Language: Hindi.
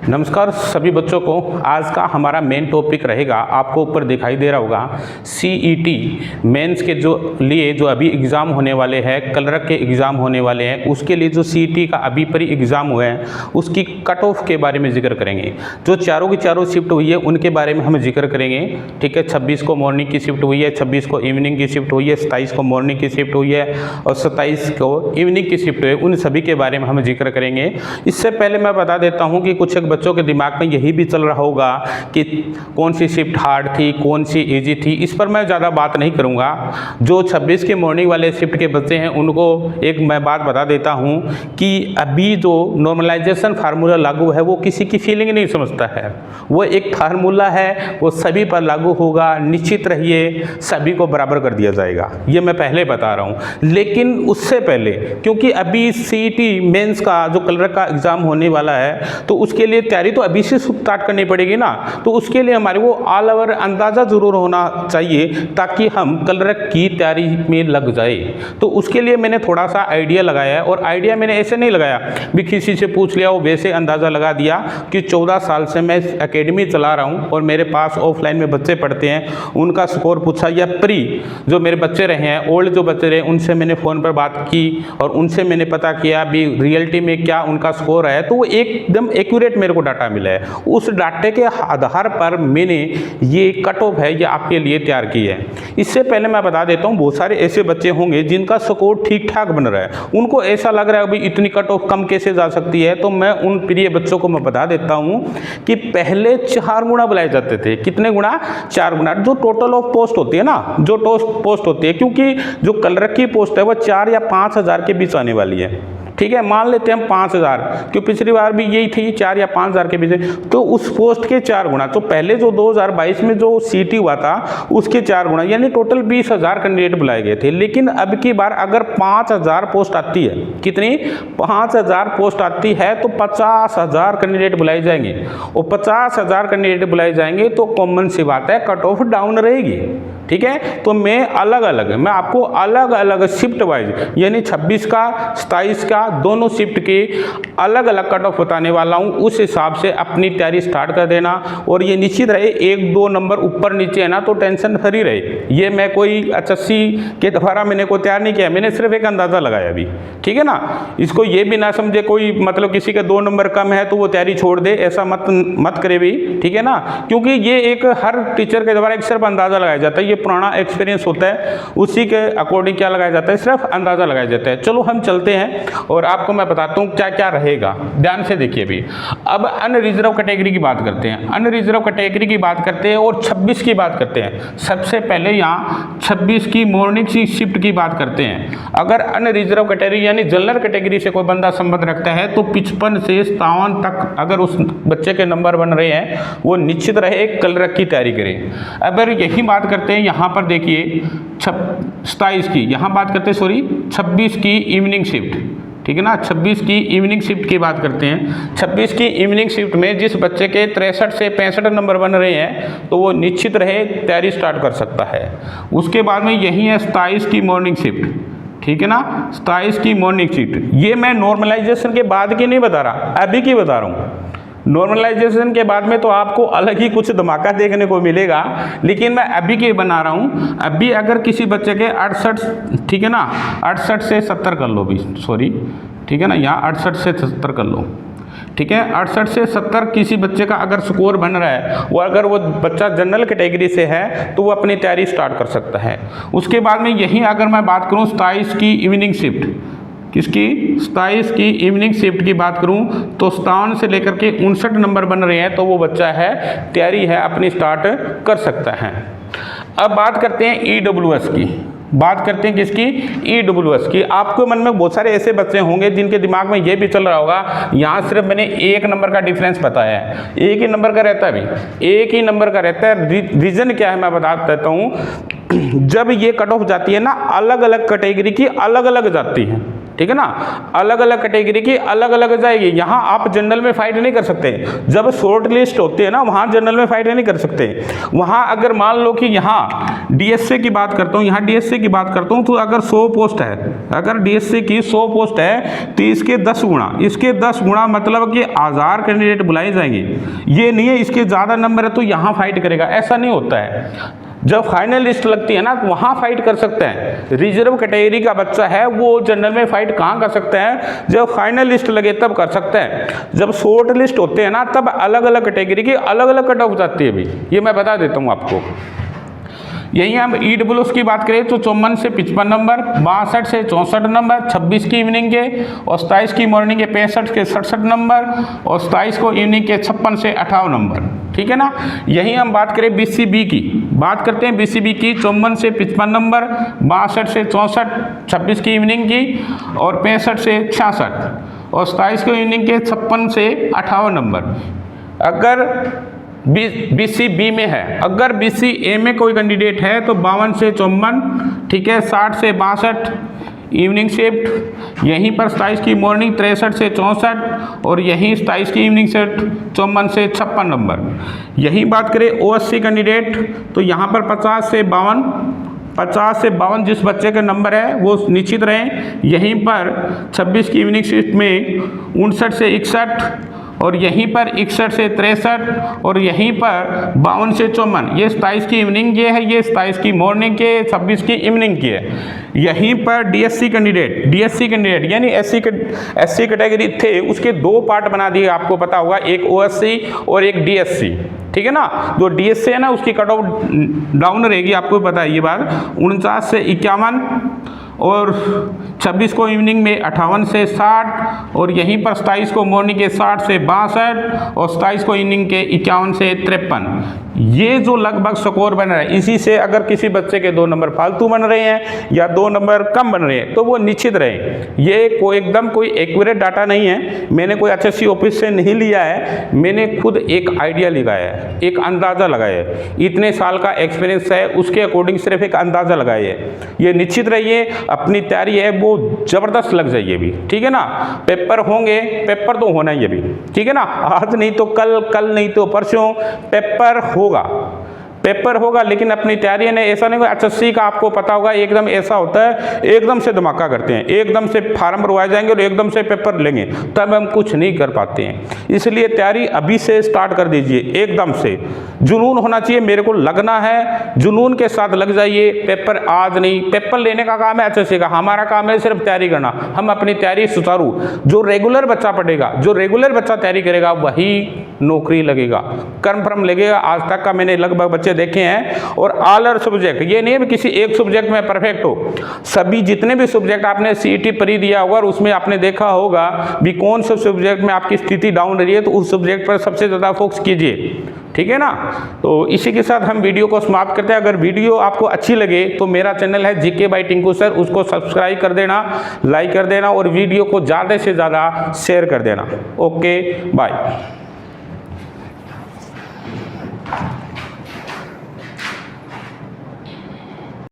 नमस्कार सभी बच्चों को। आज का हमारा मेन टॉपिक रहेगा, आपको ऊपर दिखाई दे रहा होगा, सीईटी मेंस के जो अभी एग्ज़ाम होने वाले हैं, क्लर्क के एग्ज़ाम होने वाले हैं, उसके लिए जो सीईटी का अभी पर एग्ज़ाम हुआ है उसकी कट ऑफ के बारे में जिक्र करेंगे। जो चारों की चारों शिफ्ट हुई है उनके बारे में हम जिक्र करेंगे। ठीक है, 26 को मॉर्निंग की शिफ्ट हुई है, 26 को इवनिंग की शिफ्ट हुई है, 27 को मॉर्निंग की शिफ्ट हुई है और 27 को इवनिंग की शिफ्ट हुई है। उन सभी के बारे में हम जिक्र करेंगे। इससे पहले मैं बता देता हूँ कि कुछ एक बच्चों के दिमाग में यही भी चल रहा होगा कि कौन सी शिफ्ट हार्ड थी, कौन सी इजी थी। इस पर मैं ज़्यादा बात नहीं करूँगा। जो 26 के मॉर्निंग वाले शिफ्ट के बच्चे हैं उनको एक मैं बात बता देता हूँ कि अभी जो नॉर्मलाइजेशन फार्मूला लागू है वो किसी की फीलिंग नहीं समझता है। वो एक फार्मूला है, वो सभी पर लागू होगा। निश्चित रहिए, सभी को बराबर कर दिया जाएगा, ये मैं पहले बता रहा हूँ। लेकिन उससे पहले, क्योंकि अभी सीईटी मेंस का जो क्लर्क का एग्ज़ाम होने वाला है तो उसके लिए तैयारी तो अभी से स्टार्ट करनी पड़ेगी ना। तो उसके लिए हमारे को ऑल ओवर अंदाज़ा ज़रूर होना चाहिए ताकि हम क्लर्क की तैयारी में लग जाए। तो उसके लिए मैंने थोड़ा सा आइडिया लगाया है, और आइडिया मैंने ऐसे नहीं लगाया भी किसी से पूछ लिया वो वैसे अंदाज़ा लगा दिया कि 14 साल से मैं एकेडमी चला रहा हूँ और मेरे पास ऑफलाइन में बच्चे पढ़ते हैं, उनका स्कोर पूछा या प्री जो मेरे बच्चे रहे हैं, ओल्ड जो बच्चे रहे, उनसे मैंने फ़ोन पर बात की और उनसे मैंने पता किया भी रियलिटी में क्या उनका स्कोर है। तो वो एकदम एक्यूरेट मेरे को डाटा मिला है। उस डाटे के आधार पर मैंने ये कट ऑफ है ये आपके लिए तैयार की है। इससे पहले मैं बता देता हूँ, बहुत सारे ऐसे बच्चे होंगे जिनका स्कोर ठीक ठाक बन रहा है, उनको ऐसा लग रहा है अभी इतनी कट ऑफ कम कैसे जा सकती है। तो मैं उन प्रिय बच्चों को मैं बता देता हूँ कि पहले 4 गुना बुलाए जाते थे। कितने गुना? 4 गुना। जो टोटल ऑफ पोस्ट होती है ना, जो पोस्ट होती है, क्योंकि जो क्लर्क की पोस्ट है वो 4 या 5 हज़ार के बीच आने वाली है। ठीक है, मान लेते हैं हम 5,000, क्योंकि पिछली बार भी यही थी 4 या 5,000 के बीच। तो उस पोस्ट के 4 गुना, तो पहले जो 2022 में जो सीटी हुआ था उसके 4 गुना, यानी टोटल 20,000 कैंडिडेट बुलाए गए थे। लेकिन अब की बार अगर 5,000 पोस्ट आती है, कितनी? 5,000 पोस्ट आती है तो 50,000 कैंडिडेट बुलाए जाएंगे, और 50,000 कैंडिडेट बुलाए जाएंगे तो कॉमन सी बात है कट ऑफ डाउन रहेगी। ठीक है, तो मैं आपको अलग अलग शिफ्ट वाइज, यानी 26 का 27 का दोनों शिफ्ट की अलग अलग कट ऑफ बताने वाला हूँ। उस हिसाब से अपनी तैयारी स्टार्ट कर देना, और ये निश्चित रहे 1-2 नंबर ऊपर नीचे है ना तो टेंशन फ्री रहे। ये मैं कोई HSC के द्वारा मैंने को तैयार नहीं किया, मैंने सिर्फ एक अंदाज़ा लगाया अभी। ठीक है ना, इसको ये भी ना समझे कोई मतलब किसी के 2 नंबर कम है तो वो तैयारी छोड़ दे, ऐसा मत करे भी। ठीक है ना, क्योंकि ये एक हर टीचर के द्वारा एक सिर्फ अंदाज़ा लगाया जाता है। ये पुराना एक्सपीरियंस होता है, उसी के अकॉर्डिंग क्या लगाया जाता है, सिर्फ अंदाज़ा लगाया जाता है। चलो हम चलते हैं और आपको मैं बताता हूँ क्या क्या रहेगा। ध्यान से देखिए भी। अब अनरिजर्व कैटेगरी की बात करते हैं, अनरिजर्व कैटेगरी की बात करते हैं और 26 की बात करते हैं। सबसे पहले यहाँ 26 की मॉर्निंग की शिफ्ट की बात करते हैं। अगर अनरिजर्व कैटेगरी यानी जनरल कैटेगरी से कोई बंदा संबंध रखता है तो 55 से 57 तक अगर उस बच्चे के नंबर बन रहे हैं वो निश्चित रहे क्लर्क की तैयारी करें। अगर यही बात करते हैं यहाँ पर देखिए 27 की, यहाँ बात करते हैं 26 की इवनिंग शिफ्ट। ठीक है ना, 26 की इवनिंग शिफ्ट की बात करते हैं। 26 की इवनिंग शिफ्ट में जिस बच्चे के 63 से 65 नंबर बन रहे हैं तो वो निश्चित रहे तैयारी स्टार्ट कर सकता है। उसके बाद में यही है 27 की मॉर्निंग शिफ्ट। ठीक है ना, 27 की मॉर्निंग शिफ्ट, ये मैं नॉर्मलाइजेशन के बाद की नहीं बता रहा, अभी की बता रहा हूँ। नॉर्मलाइजेशन के बाद में तो आपको अलग ही कुछ धमाका देखने को मिलेगा, लेकिन मैं अभी के बना रहा हूँ। अभी अगर किसी बच्चे के 68, ठीक है ना, 68 से 70 कर लो भी, सॉरी, ठीक है ना, यहाँ 68 से 70 कर लो। ठीक है, 68 से 70 किसी बच्चे का अगर स्कोर बन रहा है, वो अगर वो बच्चा जनरल कैटेगरी से है तो वो अपनी तैयारी स्टार्ट कर सकता है। उसके बाद में यही अगर मैं बात करूँ 27 की इवनिंग शिफ्ट, किसकी? 27 की इवनिंग शिफ्ट की बात करूं तो 57 से लेकर के 59 नंबर बन रहे हैं तो वो बच्चा है तैयारी है अपनी स्टार्ट कर सकता है। अब बात करते हैं EWS की, बात करते हैं किसकी? EWS की। आपको मन में बहुत सारे ऐसे बच्चे होंगे जिनके दिमाग में ये भी चल रहा होगा, यहाँ सिर्फ मैंने 1 नंबर का डिफरेंस बताया है, 1 ही नंबर का रहता है, अभी 1 ही नंबर का रहता है। रीज़न क्या है मैं बता देता हूँ। जब ये कट ऑफ जाती है ना, अलग अलग कैटेगरी की अलग अलग जाती है। ठीक है ना। अलग अलग कैटेगरी की अलग अलग जाएगी। यहाँ आप जनरल में फाइट नहीं कर सकते। जब शॉर्ट लिस्ट होती है ना, वहाँ जनरल में फाइट नहीं कर सकते। वहाँ अगर मान लो कि यहाँ डीएससी की बात करता हूँ, यहाँ डीएससी की बात करता हूँ, तो अगर 100 पोस्ट है, अगर डीएससी की 100 पोस्ट है तो इसके 10 गुणा, इसके 10 गुणा मतलब कि 1000 कैंडिडेट बुलाए जाएंगे। ये नहीं है इसके ज़्यादा नंबर है तो यहाँ फाइट करेगा, ऐसा नहीं होता है। जब फाइनल लिस्ट लगती है ना, तो वहाँ फाइट कर सकते हैं। रिजर्व कैटेगरी का बच्चा है वो जनरल में फाइट कहाँ कर सकते हैं, जब फाइनल लिस्ट लगे तब कर सकते हैं। जब शॉर्ट लिस्ट होते हैं ना, तब अलग अलग कैटेगरी की अलग अलग कट ऑफ जाती है। अभी ये मैं बता देता हूँ आपको। यही हम EWS की बात करें तो 54 से 55 नंबर, 62 से 64 नंबर, 26 की इवनिंग के, और 27 की मॉर्निंग के 65 के 67 नंबर, और 27 को इवनिंग के 56 से 58 नंबर, ठीक है ना। यही हम बात करें BCB की, बात करते हैं BCB की 54 से 55 नंबर, 62 से 64, 26 की इवनिंग की, और 65 से 66, और 27 को इवनिंग के 56 से 58 नंबर। अगर BCB में है, अगर BCA में कोई कैंडिडेट है तो 52 से 54, ठीक है, 60 से 62 इवनिंग शिफ्ट, यहीं पर 27 की मॉर्निंग 63 से 64, और यहीं 27 की इवनिंग शिफ्ट 54 से 56 नंबर। यही बात करें OSC कैंडिडेट तो यहाँ पर 50 से 52 जिस बच्चे के नंबर है वो निश्चित रहें। यहीं पर 26 की इवनिंग शिफ्ट में 59 से 61, और यहीं पर 61 से 63, और यहीं पर 52 से 54। ये 27 की इवनिंग ये है, ये 27 की मॉर्निंग के, 26 की इवनिंग की है। यहीं पर DSC कैंडिडेट यानी SC कैटेगरी थे, उसके 2 पार्ट बना दिए, आपको पता होगा, एक OSC और एक DSC, ठीक है ना। जो DSC है ना उसकी कट ऑफ डाउन रहेगी, आपको पता है ये बात, 49 से 51, और 26 को इवनिंग में 58 से 60, और यहीं पर 27 को मॉर्निंग के 60 से 62, और 27 को इवनिंग के 51 से 53। ये जो लगभग स्कोर बन रहा है, इसी से अगर किसी बच्चे के 2 नंबर फालतू बन रहे हैं या 2 नंबर कम बन रहे हैं तो वो निश्चित रहे। ये एकदम कोई एक्यूरेट डाटा नहीं है, मैंने कोई HSC ऑफिस से नहीं लिया है, मैंने खुद एक आइडिया लगाया है, एक अंदाज़ा लगाया है। इतने साल का एक्सपीरियंस है, उसके अकॉर्डिंग सिर्फ एक अंदाज़ा लगाया है। ये निश्चित रहिए, अपनी तैयारी है वो ज़बरदस्त लग जाइए भी, ठीक है ना। पेपर होंगे, पेपर तो होना ही है भी, ठीक है ना। आज नहीं तो कल नहीं तो परसों पेपर होगा, लेकिन अपनी तैयारी ने ऐसा नहीं। HSC का आपको पता होगा एकदम ऐसा होता है, एकदम से धमाका करते हैं, एकदम से फार्म भरवाए जाएंगे और एकदम से पेपर लेंगे, तब हम कुछ नहीं कर पाते हैं। इसलिए तैयारी अभी से स्टार्ट कर दीजिए, एकदम से जुनून होना चाहिए, मेरे को लगना है, जुनून के साथ लग जाइए। पेपर आज नहीं, पेपर लेने का काम है HSC का, हमारा काम है सिर्फ तैयारी करना। हम अपनी तैयारी सुचारू, जो रेगुलर बच्चा पढ़ेगा, जो रेगुलर बच्चा तैयारी करेगा वही नौकरी लगेगा, कन्फर्म लगेगा। आज तक का मैंने लगभग बच्चे देखे हैं, और ऑल सब्जेक्ट, ये नहीं है किसी एक सब्जेक्ट में परफेक्ट हो, सभी जितने भी सब्जेक्ट आपने CET परी दिया होगा और उसमें आपने देखा होगा भी कौन से सब्जेक्ट में आपकी स्थिति डाउन रही है, तो उस सब्जेक्ट पर सबसे ज़्यादा फोकस कीजिए, ठीक है ना। तो इसी के साथ हम वीडियो को समाप्त करते हैं। अगर वीडियो आपको अच्छी लगे तो मेरा चैनल है GK बाय टिंकू सर, उसको सब्सक्राइब कर देना, लाइक कर देना, और वीडियो को ज़्यादा से ज़्यादा शेयर कर देना। Okay, bye.